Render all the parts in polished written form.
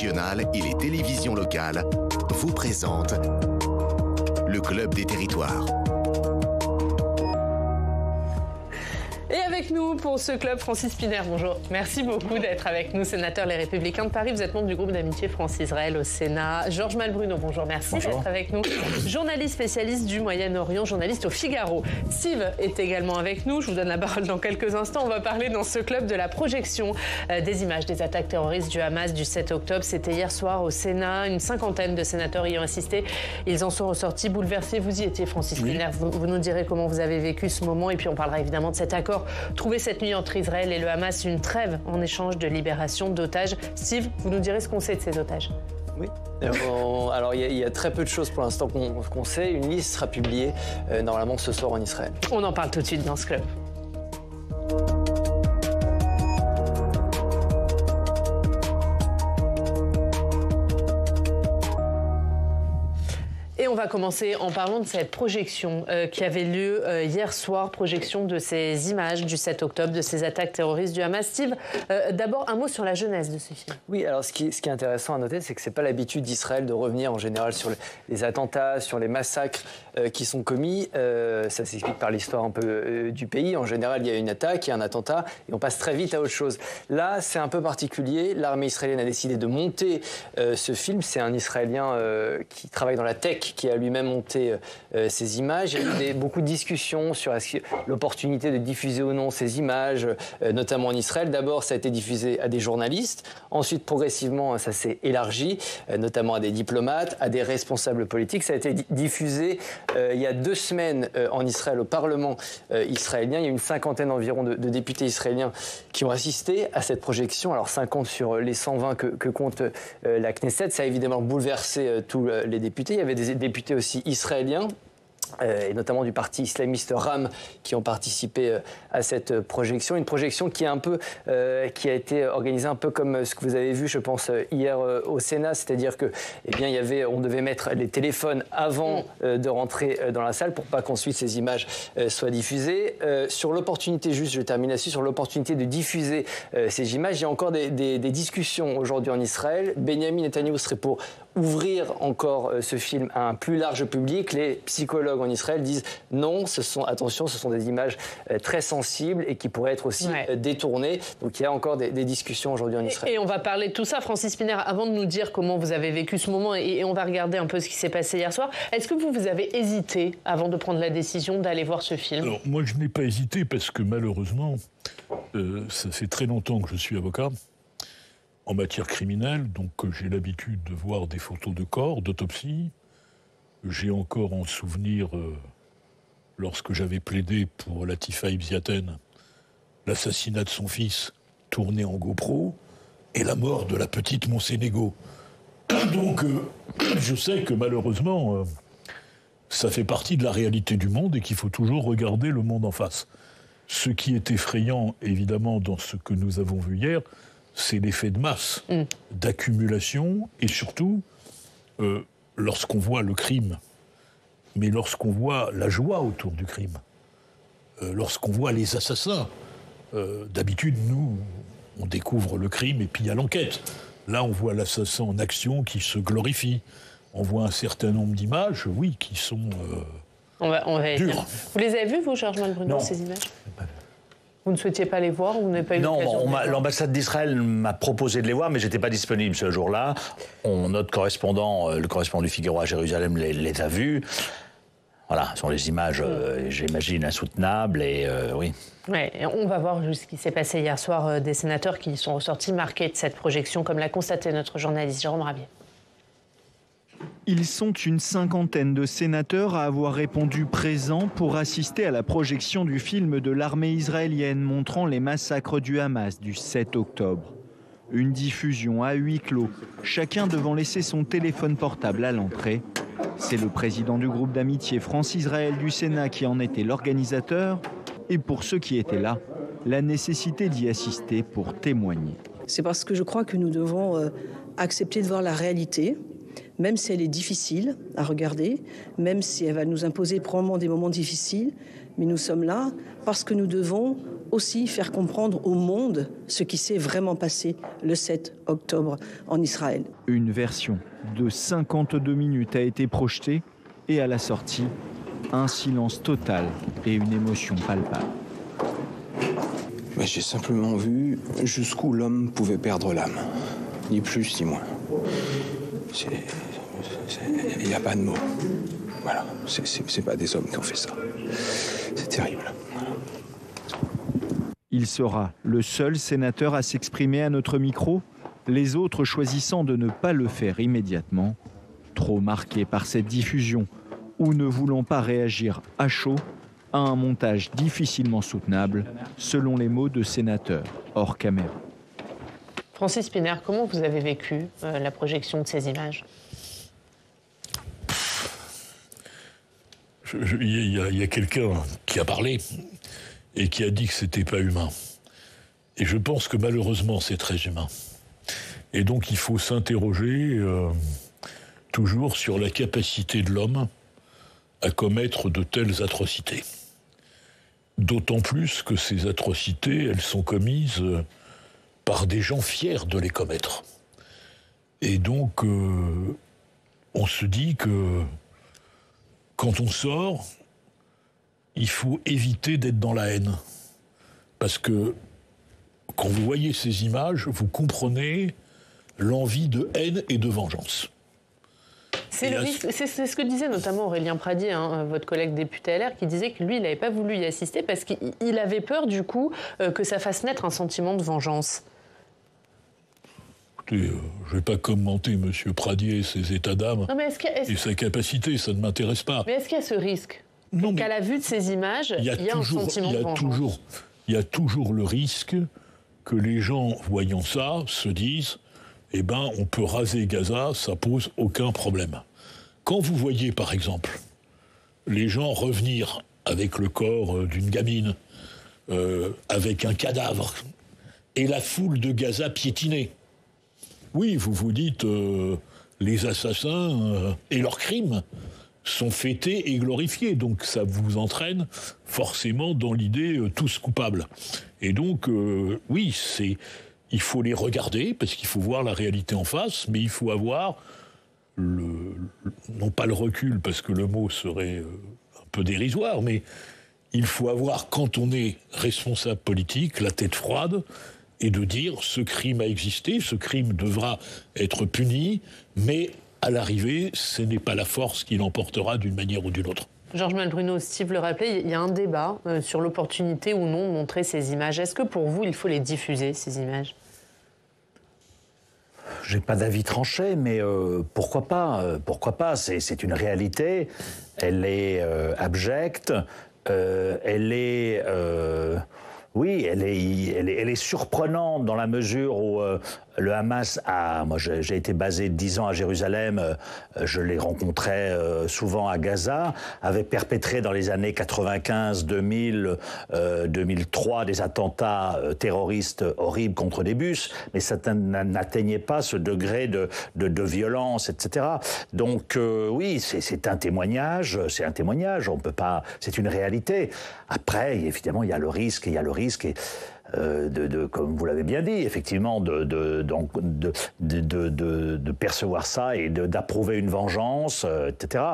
régionales et les télévisions locales vous présentent le Club des Territoires. Et avec nous pour ce club, Francis Szpiner, bonjour. Merci beaucoup d'être avec nous, sénateur Les Républicains de Paris. Vous êtes membre du groupe d'amitié France-Israël au Sénat. Georges Malbruno, bonjour, merci d'être avec nous. Journaliste spécialiste du Moyen-Orient, journaliste au Figaro. Steve est également avec nous. Je vous donne la parole dans quelques instants. On va parler dans ce club de la projection des images des attaques terroristes du Hamas du 7 octobre. C'était hier soir au Sénat. Une cinquantaine de sénateurs y ont assisté. Ils en sont ressortis bouleversés. Vous y étiez, Francis Szpiner. Vous nous direz comment vous avez vécu ce moment. Et puis on parlera évidemment de cet accord trouvé cette nuit entre Israël et le Hamas, une trêve en échange de libération d'otages. Steve, vous nous direz ce qu'on sait de ces otages. Oui. Alors il y a très peu de choses pour l'instant qu'on sait. Une liste sera publiée normalement ce soir en Israël. On en parle tout de suite dans ce club. Et on va commencer en parlant de cette projection qui avait lieu hier soir, projection de ces images du 7 octobre, de ces attaques terroristes du Hamas. Steve, d'abord un mot sur la jeunesse de ce film. Oui, alors ce qui est intéressant à noter, c'est que ce n'est pas l'habitude d'Israël de revenir en général sur les attentats, sur les massacres qui sont commis. Ça s'explique par l'histoire un peu du pays. En général, il y a une attaque, il y a un attentat, et on passe très vite à autre chose. Là, c'est un peu particulier. L'armée israélienne a décidé de monter ce film. C'est un Israélien qui travaille dans la tech, qui a lui-même monté ces images. Il y a eu beaucoup de discussions sur l'opportunité de diffuser ou non ces images, notamment en Israël. D'abord, ça a été diffusé à des journalistes. Ensuite, progressivement, ça s'est élargi, notamment à des diplomates, à des responsables politiques. Ça a été diffusé il y a 2 semaines en Israël, au Parlement israélien. Il y a une cinquantaine environ de députés israéliens qui ont assisté à cette projection. Alors 50 sur les 120 que compte la Knesset. Ça a évidemment bouleversé tous les députés. Il y avait des députés aussi israéliens, et notamment du parti islamiste RAM, qui ont participé à cette projection. Une projection qui a été organisée un peu comme ce que vous avez vu, je pense, hier au Sénat, c'est-à-dire que, on devait mettre les téléphones avant de rentrer dans la salle pour pas qu'ensuite ces images soient diffusées. Sur l'opportunité, juste, je termine là-dessus, sur l'opportunité de diffuser ces images, il y a encore des discussions aujourd'hui en Israël. Benjamin Netanyahou serait pour ouvrir encore ce film à un plus large public. Les psychologues en Israël disent non, ce sont des images très sensibles et qui pourraient être aussi détournées. Donc il y a encore des discussions aujourd'hui en Israël. Et on va parler de tout ça, Francis Szpiner, avant de nous dire comment vous avez vécu ce moment, et on va regarder un peu ce qui s'est passé hier soir. Est-ce que vous avez hésité avant de prendre la décision d'aller voir ce film ? Alors, moi, je n'ai pas hésité parce que malheureusement, ça fait très longtemps que je suis avocat en matière criminelle, donc j'ai l'habitude de voir des photos de corps, d'autopsie. J'ai encore en souvenir, lorsque j'avais plaidé pour Latifa Ibn, l'assassinat de son fils tourné en GoPro et la mort de la petite Monsénégo. Donc, je sais que malheureusement, ça fait partie de la réalité du monde et qu'il faut toujours regarder le monde en face. Ce qui est effrayant, évidemment, dans ce que nous avons vu hier, c'est l'effet de masse, d'accumulation, et surtout, lorsqu'on voit le crime, mais lorsqu'on voit la joie autour du crime, lorsqu'on voit les assassins. D'habitude, nous, on découvre le crime et puis il y a l'enquête. Là, on voit l'assassin en action qui se glorifie. On voit un certain nombre d'images, oui, qui sont on va dures. Vous les avez vues, vous, Georges Malbruno, ces images ? Vous ne souhaitiez pas les voir ou vous n'avez pas eu l'occasion ? Non, l'ambassade d'Israël m'a proposé de les voir, mais je n'étais pas disponible ce jour-là. Notre correspondant, le correspondant du Figaro à Jérusalem, les a vus. Voilà, ce sont les images, j'imagine, insoutenables et oui. Ouais, on va voir ce qui s'est passé hier soir des sénateurs qui sont ressortis marqués de cette projection, comme l'a constaté notre journaliste Jérôme Rabier. Ils sont une cinquantaine de sénateurs à avoir répondu présents pour assister à la projection du film de l'armée israélienne montrant les massacres du Hamas du 7 octobre. Une diffusion à huis clos, chacun devant laisser son téléphone portable à l'entrée. C'est le président du groupe d'amitié France-Israël du Sénat qui en était l'organisateur. Et pour ceux qui étaient là, la nécessité d'y assister pour témoigner. C'est parce que je crois que nous devons accepter de voir la réalité, même si elle est difficile à regarder, même si elle va nous imposer probablement des moments difficiles, mais nous sommes là parce que nous devons aussi faire comprendre au monde ce qui s'est vraiment passé le 7 octobre en Israël. Une version de 52 minutes a été projetée et à la sortie, un silence total et une émotion palpable. Mais j'ai simplement vu jusqu'où l'homme pouvait perdre l'âme. Ni plus ni moins. Il n'y a pas de mots. Voilà, c'est pas des hommes qui ont fait ça. C'est terrible. Il sera le seul sénateur à s'exprimer à notre micro, les autres choisissant de ne pas le faire immédiatement, trop marqués par cette diffusion ou ne voulant pas réagir à chaud à un montage difficilement soutenable, selon les mots de sénateurs hors caméra. Francis Szpiner, comment vous avez vécu la projection de ces images ? Il y a quelqu'un qui a parlé et qui a dit que c'était pas humain. Et je pense que malheureusement, c'est très humain. Et donc, il faut s'interroger toujours sur la capacité de l'homme à commettre de telles atrocités. D'autant plus que ces atrocités, elles sont commises par des gens fiers de les commettre. Et donc, on se dit que quand on sort, il faut éviter d'être dans la haine. Parce que quand vous voyez ces images, vous comprenez l'envie de haine et de vengeance. C'est ce que disait notamment Aurélien Pradier, votre collègue député LR, qui disait que lui, il n'avait pas voulu y assister parce qu'il avait peur, du coup, que ça fasse naître un sentiment de vengeance. Écoutez, je ne vais pas commenter M. Pradier et ses états d'âme et sa capacité, ça ne m'intéresse pas. Mais est-ce qu'il y a ce risque qu'à la vue de ces images, il y a un sentiment de vengeance ? Il y a toujours le risque que les gens, voyant ça, se disent « Eh ben, on peut raser Gaza, ça pose aucun problème ». Quand vous voyez, par exemple, les gens revenir avec le corps d'une gamine, avec un cadavre, et la foule de Gaza piétinée, oui, vous vous dites les assassins et leurs crimes sont fêtés et glorifiés. Donc ça vous entraîne forcément dans l'idée tous coupables. Et donc, oui, il faut les regarder, parce qu'il faut voir la réalité en face, mais il faut avoir non pas le recul, parce que le mot serait un peu dérisoire, mais il faut avoir, quand on est responsable politique, la tête froide, et de dire ce crime a existé, ce crime devra être puni, mais à l'arrivée, ce n'est pas la force qui l'emportera d'une manière ou d'une autre. Georges Malbruno, Steve le rappelait, il y a un débat sur l'opportunité ou non de montrer ces images. Est-ce que pour vous, il faut les diffuser, ces images ? J'ai pas d'avis tranché, mais pourquoi pas ? Pourquoi pas ? C'est une réalité, elle est abjecte, elle est... Oui, elle est surprenante dans la mesure où le Hamas a... Moi, j'ai été basé 10 ans à Jérusalem, je les rencontrais souvent à Gaza, avait perpétré dans les années 95, 2000, 2003 des attentats terroristes horribles contre des bus, mais ça n'atteignait pas ce degré de violence, etc. Donc oui, c'est un témoignage, on peut pas... C'est une réalité. Après, évidemment, il y a le risque, comme vous l'avez bien dit, effectivement, de percevoir ça et d'approuver une vengeance, etc.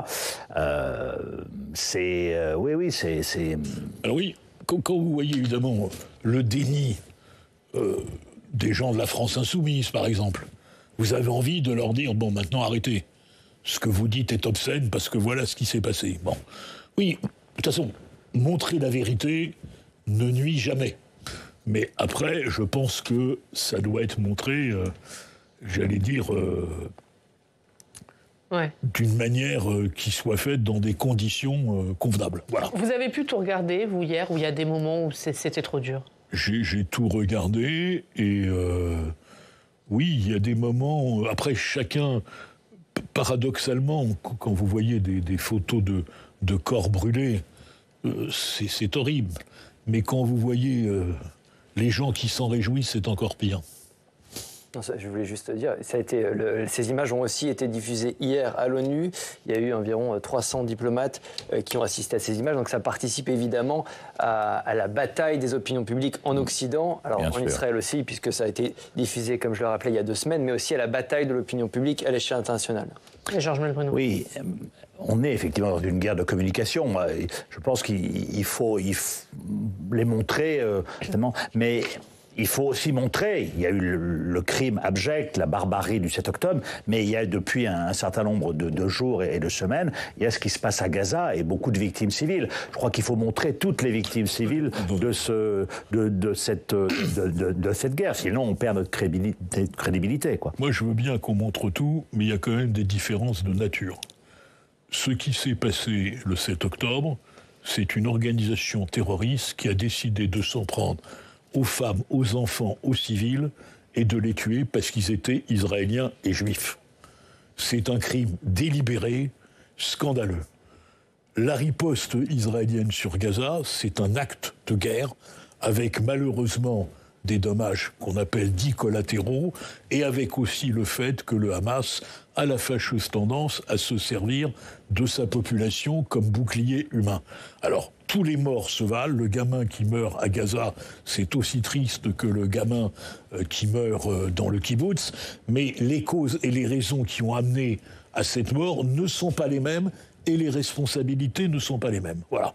Oui, c'est... Alors oui, quand vous voyez évidemment le déni des gens de la France insoumise, par exemple, vous avez envie de leur dire, bon, maintenant arrêtez. Ce que vous dites est obscène parce que voilà ce qui s'est passé. Bon, oui, de toute façon, montrer la vérité ne nuit jamais. Mais après, je pense que ça doit être montré, j'allais dire, d'une manière qui soit faite dans des conditions convenables. Voilà. Vous avez pu tout regarder, vous, hier, où il y a des moments où c'était trop dur ? J'ai tout regardé et oui, il y a des moments... Après, chacun, paradoxalement, quand vous voyez des photos de corps brûlés, c'est horrible. Mais quand vous voyez... les gens qui s'en réjouissent, c'est encore pire. Non, ça, je voulais juste dire, ces images ont aussi été diffusées hier à l'ONU. Il y a eu environ 300 diplomates qui ont assisté à ces images. Donc ça participe évidemment à la bataille des opinions publiques en Occident, alors en Israël aussi, puisque ça a été diffusé, comme je le rappelais, il y a 2 semaines, mais aussi à la bataille de l'opinion publique à l'échelle internationale. Et Georges Malbruno. Oui, on est effectivement dans une guerre de communication. Je pense qu'il faut les montrer, justement, mais... Il faut aussi montrer, il y a eu le crime abject, la barbarie du 7 octobre, mais il y a depuis un certain nombre de jours et de semaines, il y a ce qui se passe à Gaza et beaucoup de victimes civiles. Je crois qu'il faut montrer toutes les victimes civiles de cette guerre, sinon on perd notre crédibilité, quoi. Moi je veux bien qu'on montre tout, mais il y a quand même des différences de nature. Ce qui s'est passé le 7 octobre, c'est une organisation terroriste qui a décidé de s'en prendre aux femmes, aux enfants, aux civils, et de les tuer parce qu'ils étaient israéliens et juifs. C'est un crime délibéré, scandaleux. La riposte israélienne sur Gaza, c'est un acte de guerre, avec malheureusement des dommages qu'on appelle dits collatéraux, et avec aussi le fait que le Hamas a la fâcheuse tendance à se servir de sa population comme bouclier humain. Alors, tous les morts se valent. Le gamin qui meurt à Gaza, c'est aussi triste que le gamin qui meurt dans le kibbutz, mais les causes et les raisons qui ont amené à cette mort ne sont pas les mêmes, et les responsabilités ne sont pas les mêmes. Voilà.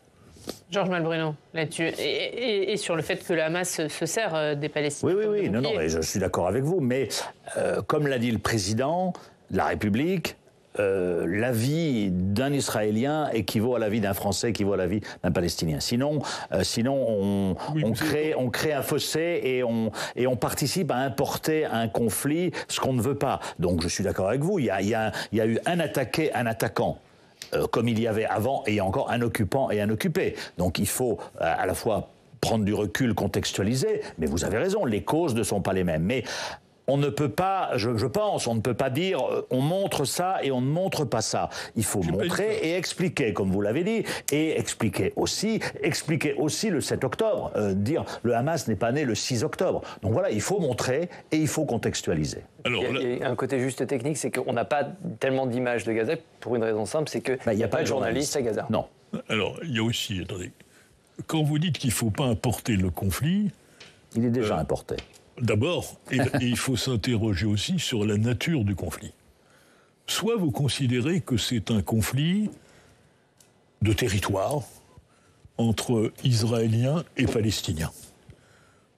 Georges Malbruno, là-dessus, et sur le fait que le Hamas se sert des Palestiniens. Oui, non, je suis d'accord avec vous, mais comme l'a dit le président de la République, la vie d'un Israélien équivaut à la vie d'un Français, équivaut à la vie d'un Palestinien. Sinon on crée un fossé et on participe à importer un conflit, ce qu'on ne veut pas. Donc je suis d'accord avec vous, il y a eu un attaquant. Comme il y avait avant, et il y a encore un occupant et un occupé. Donc il faut à la fois prendre du recul, contextualiser, mais vous avez raison, les causes ne sont pas les mêmes. Mais on ne peut pas, je pense, on ne peut pas dire on montre ça et on ne montre pas ça. Il faut montrer et expliquer, comme vous l'avez dit, et expliquer aussi le 7 octobre. Dire le Hamas n'est pas né le 6 octobre. Donc voilà, il faut montrer et il faut contextualiser. Alors, il y a un côté juste technique, c'est qu'on n'a pas tellement d'images de Gaza pour une raison simple, c'est qu'il n'y a pas de journalistes à Gaza. Non. Alors, il y a aussi, attendez, quand vous dites qu'il ne faut pas importer le conflit... Il est déjà importé. D'abord, il faut s'interroger aussi sur la nature du conflit. Soit vous considérez que c'est un conflit de territoire entre Israéliens et Palestiniens.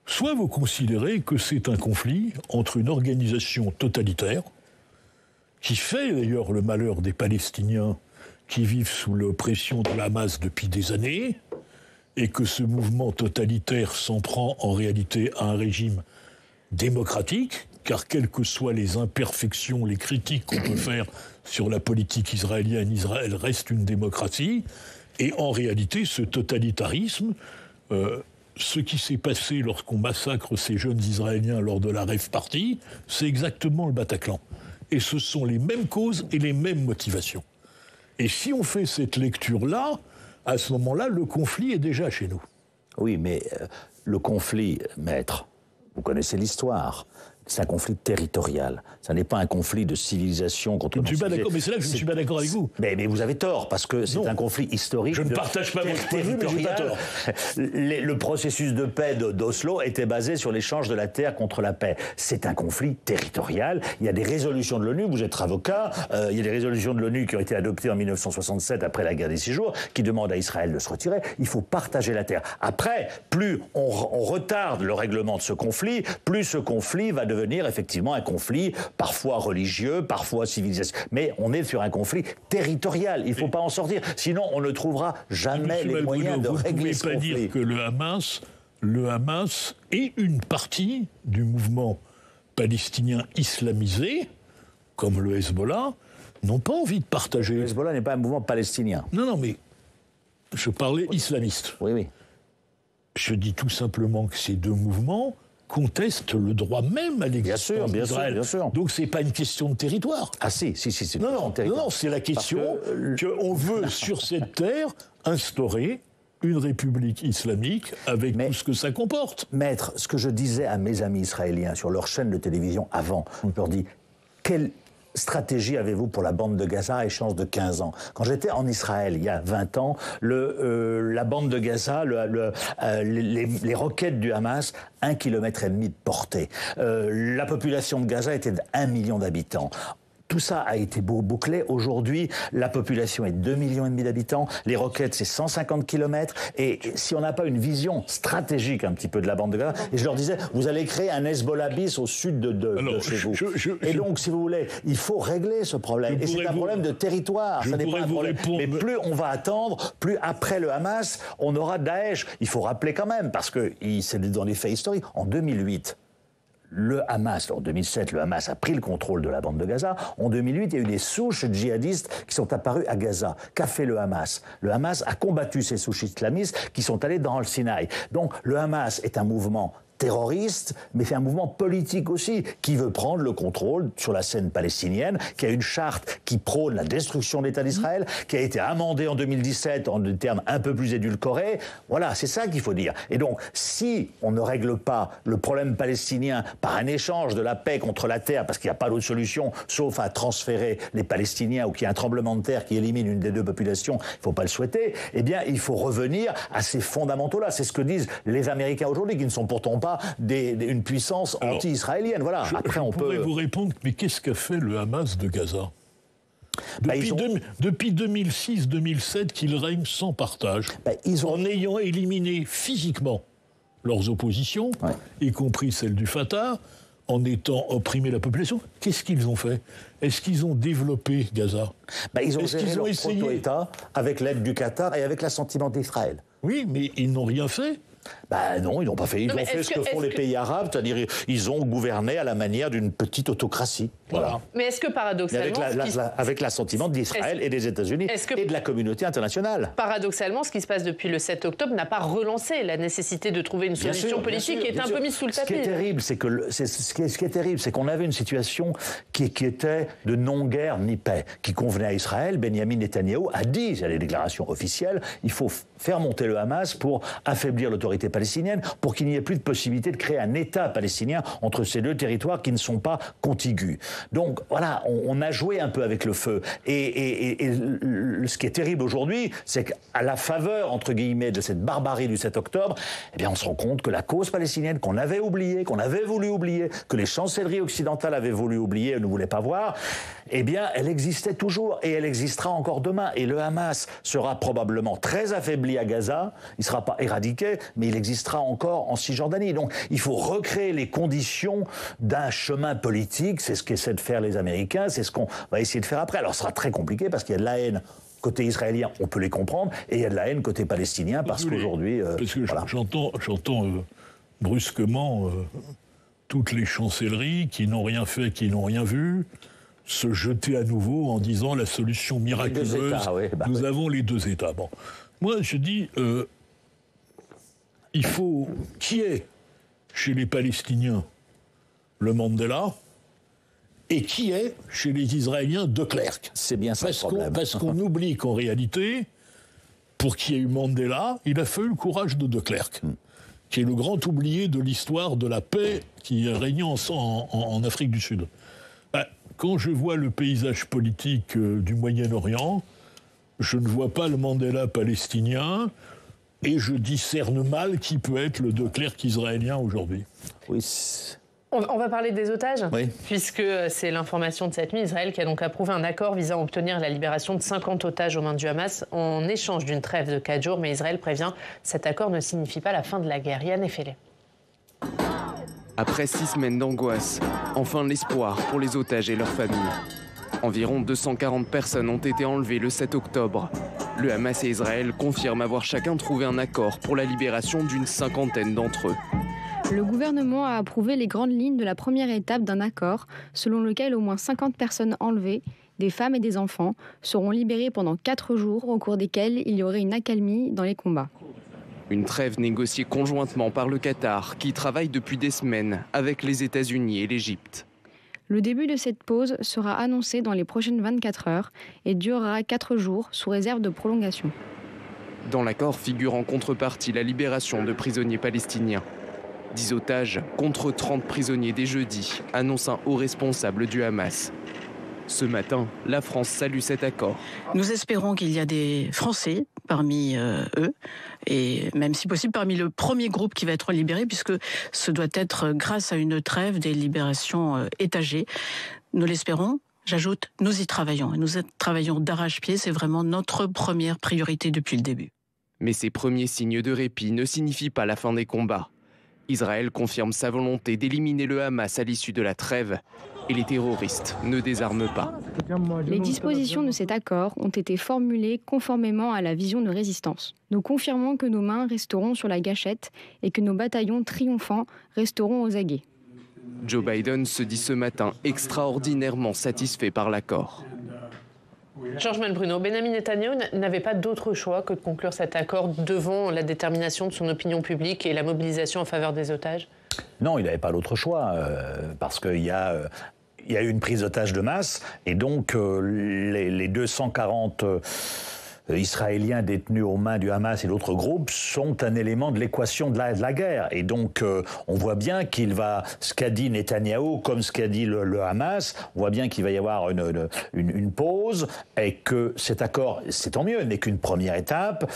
Soit vous considérez que c'est un conflit entre une organisation totalitaire, qui fait d'ailleurs le malheur des Palestiniens qui vivent sous l'oppression de la Hamas depuis des années, et que ce mouvement totalitaire s'en prend en réalité à un régime démocratique, car quelles que soient les imperfections, les critiques qu'on peut faire sur la politique israélienne, Israël reste une démocratie, et en réalité ce totalitarisme... ce qui s'est passé lorsqu'on massacre ces jeunes Israéliens lors de la Rave Party, c'est exactement le Bataclan. Et ce sont les mêmes causes et les mêmes motivations. Et si on fait cette lecture-là, à ce moment-là, le conflit est déjà chez nous. Oui, mais le conflit, maître, vous connaissez l'histoire. C'est un conflit territorial. Ça n'est pas un conflit de civilisation contre... Je ne suis pas d'accord, mais c'est là que je ne suis pas d'accord avec vous. Mais vous avez tort, parce que c'est un conflit historique. Je ne partage pas votre point de vue, mais je n'ai pas tort. Le processus de paix d'Oslo était basé sur l'échange de la terre contre la paix. C'est un conflit territorial. Il y a des résolutions de l'ONU, vous êtes avocat, il y a des résolutions de l'ONU qui ont été adoptées en 1967 après la guerre des 6 jours, qui demandent à Israël de se retirer. Il faut partager la terre. Après, plus on retarde le règlement de ce conflit, plus ce conflit va devenir effectivement un conflit parfois religieux, parfois civilisation. Mais on est sur un conflit territorial. Il ne faut pas en sortir. Sinon, on ne trouvera jamais les moyens de régler ce conflit. Vous ne pouvez pas dire que le Hamas est une partie du mouvement palestinien islamisé, comme le Hezbollah, n'ont pas envie de partager. Le Hezbollah n'est pas un mouvement palestinien. Non, mais je parlais islamiste. Oui. Je dis tout simplement que ces deux mouvements contestent le droit même à l'existence d'Israël. Bien sûr. Donc c'est pas une question de territoire. Ah si, c'est une question de territoire. Non, c'est la question qu'on veut sur cette terre instaurer une république islamique avec tout ce que ça comporte. Maître, ce que je disais à mes amis israéliens sur leur chaîne de télévision avant, je leur dis, quelle stratégie avez-vous pour la bande de Gaza à échéance de 15 ans? Quand j'étais en Israël, il y a 20 ans, la bande de Gaza, les roquettes du Hamas, 1,5 km de portée. La population de Gaza était de 1 million d'habitants. Tout ça a été bouclé. Aujourd'hui, la population est 2,5 millions d'habitants. Les roquettes, c'est 150 km. Et si on n'a pas une vision stratégique un petit peu de la bande de Gaza, et je leur disais, vous allez créer un Hezbollah bis au sud de chez vous. Et donc, si vous voulez, il faut régler ce problème. Et c'est un problème de territoire. Ça n'est pas un problème. Mais plus on va attendre, plus après le Hamas, on aura Daesh. Il faut rappeler quand même, parce que c'est dans les faits historiques. En 2008, le Hamas, en 2007, le Hamas a pris le contrôle de la bande de Gaza. En 2008, il y a eu des souches djihadistes qui sont apparues à Gaza. Qu'a fait le Hamas? Le Hamas a combattu ces souches islamistes qui sont allées dans le Sinaï. Donc le Hamas est un mouvement terroriste, mais c'est un mouvement politique aussi, qui veut prendre le contrôle sur la scène palestinienne, qui a une charte qui prône la destruction de l'État d'Israël, qui a été amendée en 2017 en des termes un peu plus édulcorés. Voilà, c'est ça qu'il faut dire. Et donc, si on ne règle pas le problème palestinien par un échange de la paix contre la terre, parce qu'il n'y a pas d'autre solution, sauf à transférer les Palestiniens ou qu'il y a un tremblement de terre qui élimine une des deux populations, il ne faut pas le souhaiter, eh bien, il faut revenir à ces fondamentaux-là. C'est ce que disent les Américains aujourd'hui, qui ne sont pourtant pas une puissance anti-israélienne. Voilà. Après, on pourrait vous répondre, mais qu'est-ce qu'a fait le Hamas de Gaza? Depuis 2006-2007 qu'ils règnent sans partage, en ayant éliminé physiquement leurs oppositions, y compris celle du Fatah, en étant opprimé la population. Qu'est-ce qu'ils ont fait? Est-ce qu'ils ont développé Gaza? Ils ont géré leur proto-État avec l'aide du Qatar et avec l'assentiment d'Israël. Oui, mais ils n'ont rien fait. Non, ils n'ont pas fait. Ils ont fait ce que font les pays arabes, c'est-à-dire ils ont gouverné à la manière d'une petite autocratie. Voilà. Mais est-ce que paradoxalement... Avec l'assentiment d'Israël et des États-Unis et de la communauté internationale. Paradoxalement, ce qui se passe depuis le 7 octobre n'a pas relancé la nécessité de trouver une solution politique qui est un peu mise sous le tapis. Ce qui est terrible, c'est qu'on avait une situation qui était de non-guerre ni paix, qui convenait à Israël. Benjamin Netanyahou a dit, il y a les déclarations officielles, il faut faire monter le Hamas pour affaiblir l'autorité palestinienne, pour qu'il n'y ait plus de possibilité de créer un État palestinien entre ces deux territoires qui ne sont pas contigus. Donc voilà, on a joué un peu avec le feu. Et ce qui est terrible aujourd'hui, c'est qu'à la faveur, entre guillemets, de cette barbarie du 7 octobre, eh bien on se rend compte que la cause palestinienne qu'on avait oubliée, qu'on avait voulu oublier, que les chancelleries occidentales avaient voulu oublier et ne voulaient pas voir, eh bien elle existait toujours et elle existera encore demain. Et le Hamas sera probablement très affaibli à Gaza, il ne sera pas éradiqué, mais il existera encore en Cisjordanie. Donc il faut recréer les conditions d'un chemin politique, c'est ce qu'essaient de faire les Américains, c'est ce qu'on va essayer de faire après. Alors ce sera très compliqué parce qu'il y a de la haine côté israélien, on peut les comprendre, et il y a de la haine côté palestinien parce qu'aujourd'hui... J'entends brusquement toutes les chancelleries qui n'ont rien fait, qui n'ont rien vu, se jeter à nouveau en disant la solution miraculeuse, nous avons les deux États. Bon. Moi, je dis, il faut... Qui est chez les Palestiniens le Mandela et qui est chez les Israéliens de Klerk? C'est bien ça le problème. Parce qu'on oublie qu'en réalité, pour qu'il y ait eu Mandela, il a fallu le courage de Klerk, qui est le grand oublié de l'histoire de la paix qui régnait en Afrique du Sud. Quand je vois le paysage politique du Moyen-Orient, je ne vois pas le Mandela palestinien et je discerne mal qui peut être le de Klerk israélien aujourd'hui. Oui. On va parler des otages, oui. Puisque c'est l'information de cette nuit. Israël qui a donc approuvé un accord visant à obtenir la libération de 50 otages aux mains du Hamas en échange d'une trêve de 4 jours. Mais Israël prévient, cet accord ne signifie pas la fin de la guerre. Yann Effelé. Après 6 semaines d'angoisse, enfin l'espoir pour les otages et leurs familles. Environ 240 personnes ont été enlevées le 7 octobre. Le Hamas et Israël confirment avoir chacun trouvé un accord pour la libération d'une cinquantaine d'entre eux. Le gouvernement a approuvé les grandes lignes de la première étape d'un accord, selon lequel au moins 50 personnes enlevées, des femmes et des enfants, seront libérées pendant 4 jours, au cours desquels il y aurait une accalmie dans les combats. Une trêve négociée conjointement par le Qatar, qui travaille depuis des semaines avec les États-Unis et l'Égypte. Le début de cette pause sera annoncé dans les prochaines 24 heures et durera 4 jours sous réserve de prolongation. Dans l'accord figure en contrepartie la libération de prisonniers palestiniens. 10 otages contre 30 prisonniers dès jeudi, annonce un haut responsable du Hamas. Ce matin, la France salue cet accord. Nous espérons qu'il y a des Français parmi eux, et même si possible parmi le premier groupe qui va être libéré, puisque ce doit être grâce à une trêve des libérations étagées. Nous l'espérons. J'ajoute, nous y travaillons. Et nous y travaillons d'arrache-pied, c'est vraiment notre première priorité depuis le début. Mais ces premiers signes de répit ne signifient pas la fin des combats. Israël confirme sa volonté d'éliminer le Hamas à l'issue de la trêve. Et les terroristes ne désarment pas. Les dispositions de cet accord ont été formulées conformément à la vision de résistance. Nous confirmons que nos mains resteront sur la gâchette et que nos bataillons triomphants resteront aux aguets. Joe Biden se dit ce matin extraordinairement satisfait par l'accord. Georges Malbruno, Benjamin Netanyahou n'avait pas d'autre choix que de conclure cet accord devant la détermination de son opinion publique et la mobilisation en faveur des otages? Non, il n'avait pas d'autre choix, parce qu'il y a eu une prise d'otages de masse, et donc les 240 Israéliens détenus aux mains du Hamas et d'autres groupes sont un élément de l'équation de la guerre. Et donc, on voit bien ce qu'a dit Netanyahou, comme ce qu'a dit le Hamas, on voit bien qu'il va y avoir une pause, et que cet accord, c'est tant mieux, n'est qu'une première étape,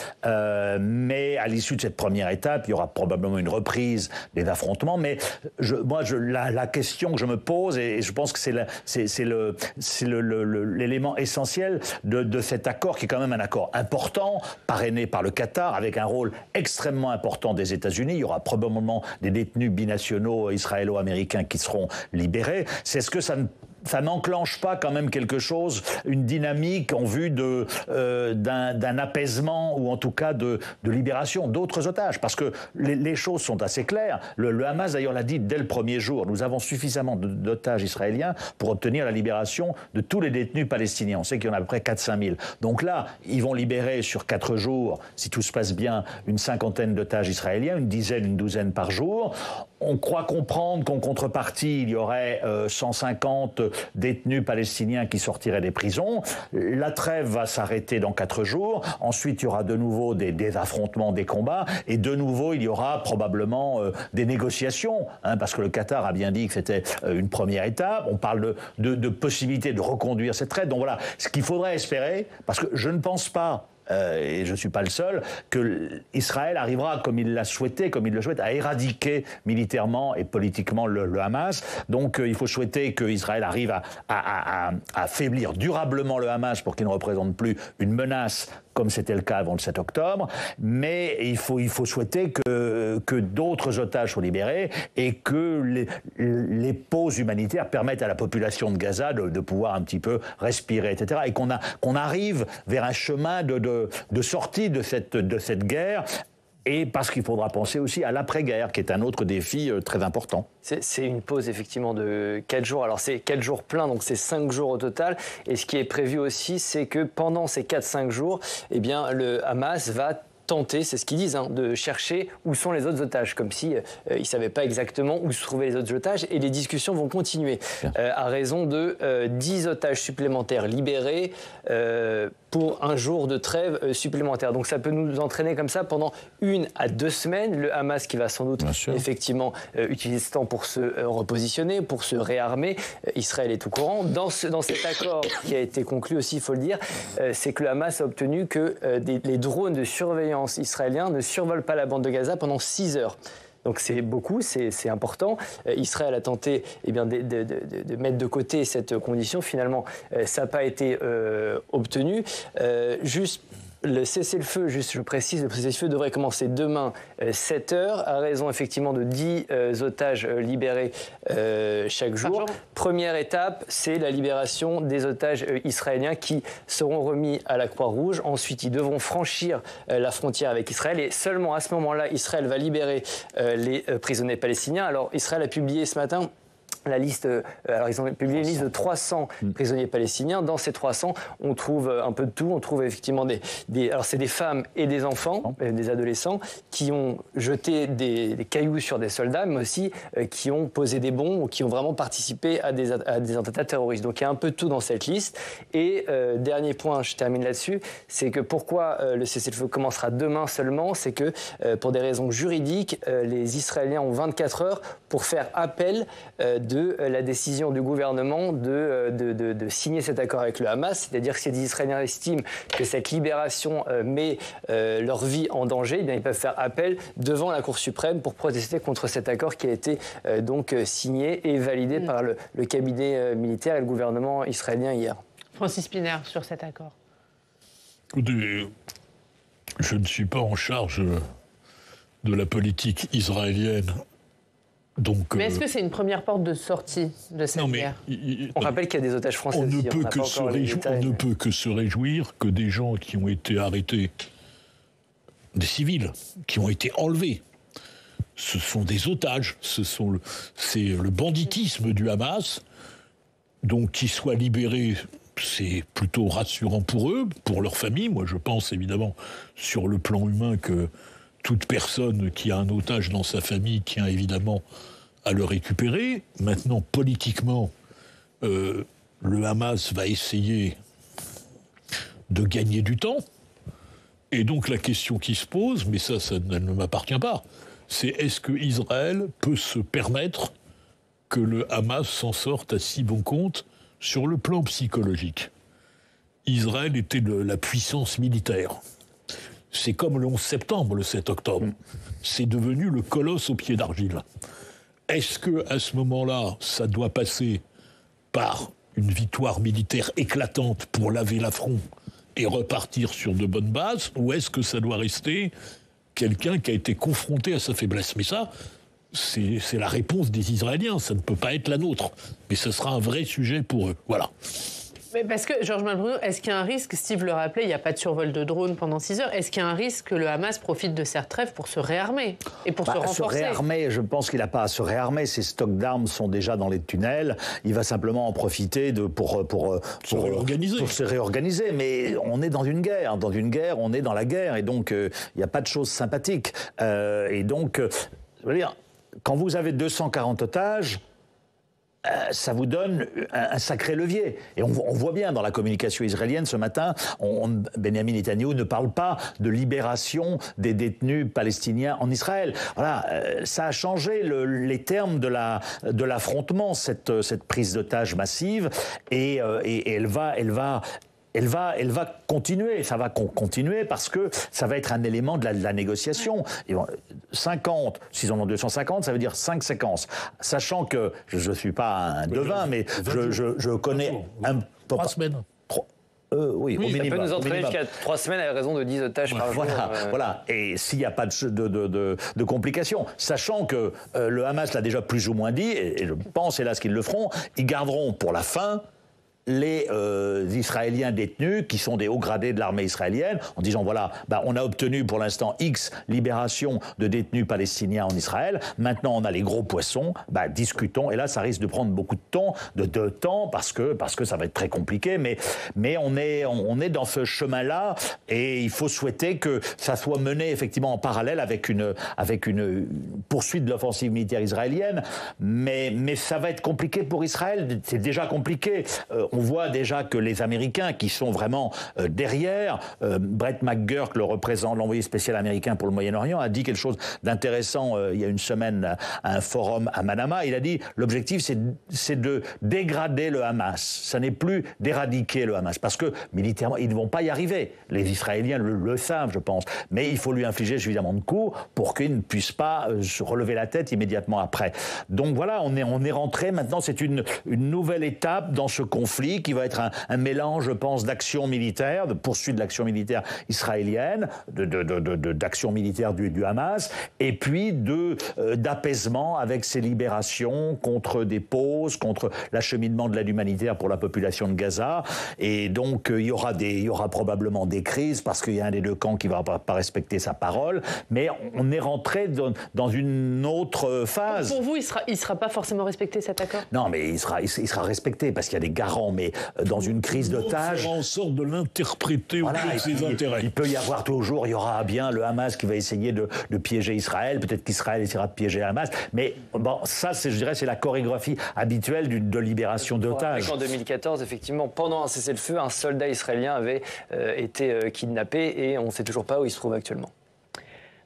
mais à l'issue de cette première étape, il y aura probablement une reprise des affrontements. Mais la question que je me pose, et je pense que c'est l'élément essentiel de cet accord, qui est quand même un accord important, parrainé par le Qatar, avec un rôle extrêmement important des États-Unis. Il y aura probablement des détenus binationaux israélo-américains qui seront libérés. C'est ce que ça n'enclenche pas quand même quelque chose, une dynamique en vue d'un apaisement, ou en tout cas de libération d'autres otages? Parce que les choses sont assez claires. Le Hamas d'ailleurs l'a dit dès le premier jour, nous avons suffisamment d'otages israéliens pour obtenir la libération de tous les détenus palestiniens. On sait qu'il y en a à peu près 4-5 000. Donc là, ils vont libérer sur 4 jours, si tout se passe bien, une cinquantaine d'otages israéliens, une douzaine par jour. On croit comprendre qu'en contrepartie, il y aurait 150 détenus palestiniens qui sortiraient des prisons. La trêve va s'arrêter dans 4 jours. Ensuite, il y aura de nouveau des affrontements, des combats. Et de nouveau, il y aura probablement des négociations, parce que le Qatar a bien dit que c'était une première étape. On parle de possibilité de reconduire cette trêve. Donc voilà, ce qu'il faudrait espérer, parce que je ne pense pas, et je ne suis pas le seul, que Israël arrivera, comme il l'a souhaité, comme il le souhaite, à éradiquer militairement et politiquement le Hamas. Donc il faut souhaiter qu'Israël arrive à affaiblir durablement le Hamas pour qu'il ne représente plus une menace, comme c'était le cas avant le 7 octobre. Mais il faut souhaiter que d'autres otages soient libérés, et que les pauses humanitaires permettent à la population de Gaza de pouvoir un petit peu respirer, etc. Et qu'on arrive vers un chemin de sortie de cette guerre. Et parce qu'il faudra penser aussi à l'après-guerre, qui est un autre défi très important. C'est une pause effectivement de 4 jours. Alors c'est 4 jours pleins, donc c'est 5 jours au total. Et ce qui est prévu aussi, c'est que pendant ces 4-5 jours, eh bien, le Hamas va tenter, c'est ce qu'ils disent, de chercher où sont les autres otages, comme si ils ne savaient pas exactement où se trouvaient les autres otages, et les discussions vont continuer à raison de 10 otages supplémentaires libérés pour un jour de trêve supplémentaire. Donc ça peut nous entraîner comme ça pendant 1 à 2 semaines. Le Hamas qui va sans doute effectivement utiliser ce temps pour se repositionner, pour se réarmer. Israël est au courant. Dans cet accord qui a été conclu aussi, il faut le dire, c'est que le Hamas a obtenu que les drones de surveillance israéliens ne survolent pas la bande de Gaza pendant 6 heures. Donc c'est beaucoup, c'est important. Israël a tenté de mettre de côté cette condition. Finalement, ça n'a pas été obtenu. Juste le cessez-le-feu, je précise, le cessez-le-feu devrait commencer demain 7 heures, à raison effectivement de 10 otages libérés chaque jour. Première étape, c'est la libération des otages israéliens qui seront remis à la Croix-Rouge. Ensuite, ils devront franchir la frontière avec Israël, et seulement à ce moment-là, Israël va libérer les prisonniers palestiniens. Alors, Israël a publié ce matin la liste, alors ils ont publié une liste de 300 prisonniers palestiniens. Dans ces 300, on trouve un peu de tout. On trouve effectivement alors c'est des femmes et des enfants, des adolescents, qui ont jeté des cailloux sur des soldats, mais aussi qui ont posé des bombes ou qui ont vraiment participé à des attentats terroristes. Donc il y a un peu de tout dans cette liste. Et dernier point, je termine là-dessus, c'est que pourquoi le cessez-le-feu commencera demain seulement, c'est que pour des raisons juridiques, les Israéliens ont 24 heures pour faire appel de la décision du gouvernement de signer cet accord avec le Hamas. C'est-à-dire que si les Israéliens estiment que cette libération met leur vie en danger, eh bien, ils peuvent faire appel devant la Cour suprême pour protester contre cet accord qui a été donc signé et validé par le cabinet militaire et le gouvernement israélien hier. Francis Szpiner, sur cet accord. Écoutez, je ne suis pas en charge de la politique israélienne. Donc, mais est-ce que c'est une première porte de sortie de cette guerre ? On rappelle qu'il y a des otages français. On ne peut que se réjouir que des gens qui ont été arrêtés, des civils, qui ont été enlevés, ce sont des otages, c'est le banditisme du Hamas, donc qu'ils soient libérés, c'est plutôt rassurant pour eux, pour leur famille. Moi, je pense évidemment sur le plan humain que toute personne qui a un otage dans sa famille tient évidemment à le récupérer. Maintenant, politiquement, le Hamas va essayer de gagner du temps. Et donc la question qui se pose, mais ça ne m'appartient pas, c'est est-ce que Israël peut se permettre que le Hamas s'en sorte à si bon compte sur le plan psychologique ? Israël était la puissance militaire. C'est comme le 11 septembre, le 7 octobre. C'est devenu le colosse au pied d'argile. Est-ce qu'à ce moment-là, ça doit passer par une victoire militaire éclatante pour laver l'affront et repartir sur de bonnes bases, ou est-ce que ça doit rester quelqu'un qui a été confronté à sa faiblesse ? Mais ça, c'est la réponse des Israéliens, ça ne peut pas être la nôtre. Mais ce sera un vrai sujet pour eux. Voilà. Mais parce que, Georges Malbruno, est-ce qu'il y a un risque, Steve le rappelait, il n'y a pas de survol de drones pendant 6 heures, est-ce qu'il y a un risque que le Hamas profite de cette trêve pour se réarmer et pour se renforcer ? Se réarmer, je pense qu'il n'a pas à se réarmer, ses stocks d'armes sont déjà dans les tunnels, il va simplement en profiter pour se réorganiser. Mais on est dans une guerre, on est dans la guerre, et donc il n'y a pas de choses sympathiques. Et donc, je veux dire, quand vous avez 240 otages, ça vous donne un sacré levier. Et on voit bien dans la communication israélienne ce matin, Benjamin Netanyahou ne parle pas de libération des détenus palestiniens en Israël. Voilà, ça a changé les termes de l'affrontement, cette prise d'otages massive, et elle va continuer, ça va continuer parce que ça va être un élément de la négociation. 50, s'ils en ont 250, ça veut dire 5 séquences. Sachant que, je ne suis pas un devin, mais je connais un peu... 3 semaines. Oui, au minimum. Ça peut nous entraîner jusqu'à 3 semaines à raison de 10 otages par jour. Voilà. Et s'il n'y a pas de complications, sachant que le Hamas l'a déjà plus ou moins dit, et je pense hélas qu'ils le feront, ils garderont pour la fin les Israéliens détenus, qui sont des hauts gradés de l'armée israélienne, en disant voilà, on a obtenu pour l'instant X libération de détenus palestiniens en Israël, maintenant on a les gros poissons, discutons, et là ça risque de prendre beaucoup de temps, parce que ça va être très compliqué, mais on est dans ce chemin-là, et il faut souhaiter que ça soit mené effectivement en parallèle avec une poursuite de l'offensive militaire israélienne, mais ça va être compliqué pour Israël, c'est déjà compliqué. On voit déjà que les Américains, qui sont vraiment derrière, Brett McGurk, l'envoyé spécial américain pour le Moyen-Orient, a dit quelque chose d'intéressant il y a une semaine à un forum à Manama. Il a dit l'objectif, c'est de dégrader le Hamas. Ça n'est plus d'éradiquer le Hamas, parce que militairement, ils ne vont pas y arriver. Les Israéliens le savent, je pense. Mais il faut lui infliger suffisamment de coups pour qu'il ne puisse pas se relever la tête immédiatement après. Donc voilà, on est rentré maintenant, c'est une nouvelle étape dans ce conflit symbolique qui va être un mélange, je pense, d'action militaire, de poursuite de l'action militaire israélienne, d'action militaire du Hamas, et puis d'apaisement avec ces libérations contre des pauses, contre l'acheminement de l'aide humanitaire pour la population de Gaza. Et donc, il y aura probablement des crises parce qu'il y a un des deux camps qui ne va pas respecter sa parole, mais on est rentré dans une autre phase. Pour vous, il sera pas forcément respecté, cet accord? Non, mais il sera respecté parce qu'il y a des garants, mais dans une crise d'otages... On fera en sorte de l'interpréter au gré de ses intérêts. Il peut y avoir toujours, il y aura bien le Hamas qui va essayer de piéger Israël, peut-être qu'Israël essaiera de piéger le Hamas, mais bon, ça, je dirais, c'est la chorégraphie habituelle de libération d'otages. En 2014, effectivement, pendant un cessez-le-feu, un soldat israélien avait été kidnappé et on ne sait toujours pas où il se trouve actuellement.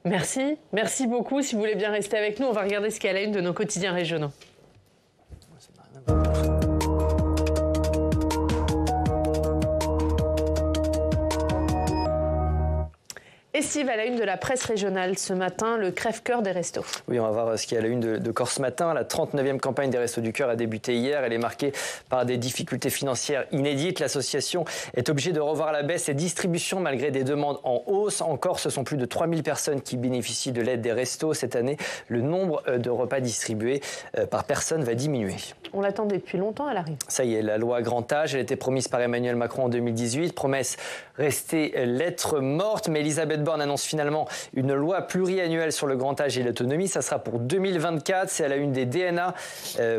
Merci beaucoup. Si vous voulez bien rester avec nous, on va regarder ce qu'il y a à la une de nos quotidiens régionaux. Et Steve, à la une de la presse régionale ce matin, le crève-cœur des restos. Oui, on va voir ce qu'il y a à la une de Corse Matin. La 39e campagne des Restos du Cœur a débuté hier. Elle est marquée par des difficultés financières inédites. L'association est obligée de revoir à la baisse ses distributions malgré des demandes en hausse. En Corse, ce sont plus de 3000 personnes qui bénéficient de l'aide des restos. Cette année, le nombre de repas distribués par personne va diminuer. On l'attendait depuis longtemps, elle arrive. Ça y est, la loi Grand Âge, elle était promise par Emmanuel Macron en 2018. Promesse restée lettre morte, mais Elisabeth Borne annonce finalement une loi pluriannuelle sur le grand âge et l'autonomie. Ça sera pour 2024. C'est à la une des DNA.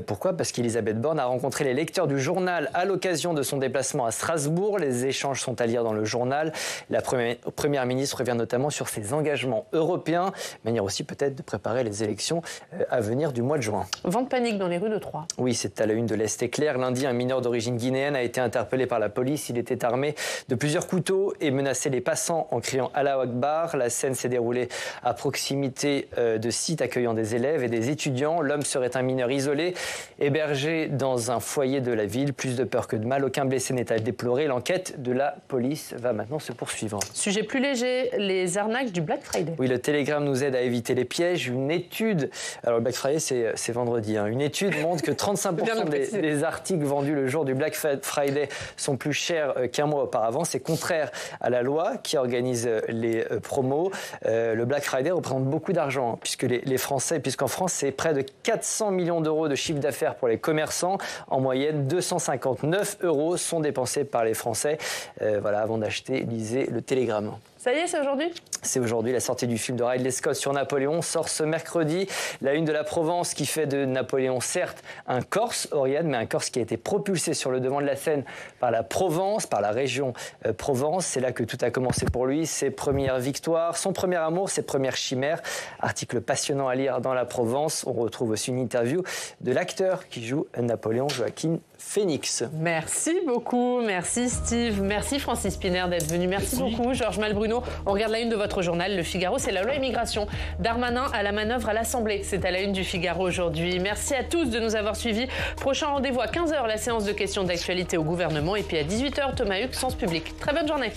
Pourquoi ? Parce qu'Elisabeth Borne a rencontré les lecteurs du journal à l'occasion de son déplacement à Strasbourg. Les échanges sont à lire dans le journal. La première ministre revient notamment sur ses engagements européens, manière aussi peut-être de préparer les élections à venir du mois de juin. Vent de panique dans les rues de Troyes. Oui, c'est à la une de l'Est éclair. Lundi, un mineur d'origine guinéenne a été interpellé par la police. Il était armé de plusieurs couteaux et menaçait les passants en criant « Allahu Akbar ». La scène s'est déroulée à proximité de sites accueillant des élèves et des étudiants. L'homme serait un mineur isolé, hébergé dans un foyer de la ville. Plus de peur que de mal. Aucun blessé n'est à déplorer. L'enquête de la police va maintenant se poursuivre. Sujet plus léger, les arnaques du Black Friday. Oui, le Télégramme nous aide à éviter les pièges. Une étude, alors le Black Friday c'est vendredi, hein. Une étude montre que 35% des articles vendus le jour du Black Friday sont plus chers qu'un mois auparavant. C'est contraire à la loi qui organise les promos. Le Black Friday représente beaucoup d'argent, puisque les Français, puisqu'en France, c'est près de 400 millions d'euros de chiffre d'affaires pour les commerçants. En moyenne, 259 € sont dépensés par les Français. Voilà, avant d'acheter, lisez le Télégramme. Ça y est, c'est aujourd'hui ? C'est aujourd'hui. La sortie du film de Ridley Scott sur Napoléon sort ce mercredi. La une de la Provence qui fait de Napoléon, certes, un Corse, Oriane, mais un Corse qui a été propulsé sur le devant de la scène par la Provence, par la région Provence. C'est là que tout a commencé pour lui. Ses premières victoires, son premier amour, ses premières chimères. Article passionnant à lire dans la Provence. On retrouve aussi une interview de l'acteur qui joue Napoléon, Joaquin Phoenix. Merci beaucoup. Merci Steve. Merci Francis Piner d'être venu. Merci beaucoup Georges Malbruno. On regarde la une de votre journal, Le Figaro, c'est la loi immigration. Darmanin à la manœuvre à l'Assemblée. C'est à la une du Figaro aujourd'hui. Merci à tous de nous avoir suivis. Prochain rendez-vous à 15h, la séance de questions d'actualité au gouvernement. Et puis à 18h, Thomas Huck, Sens Public. Très bonne journée.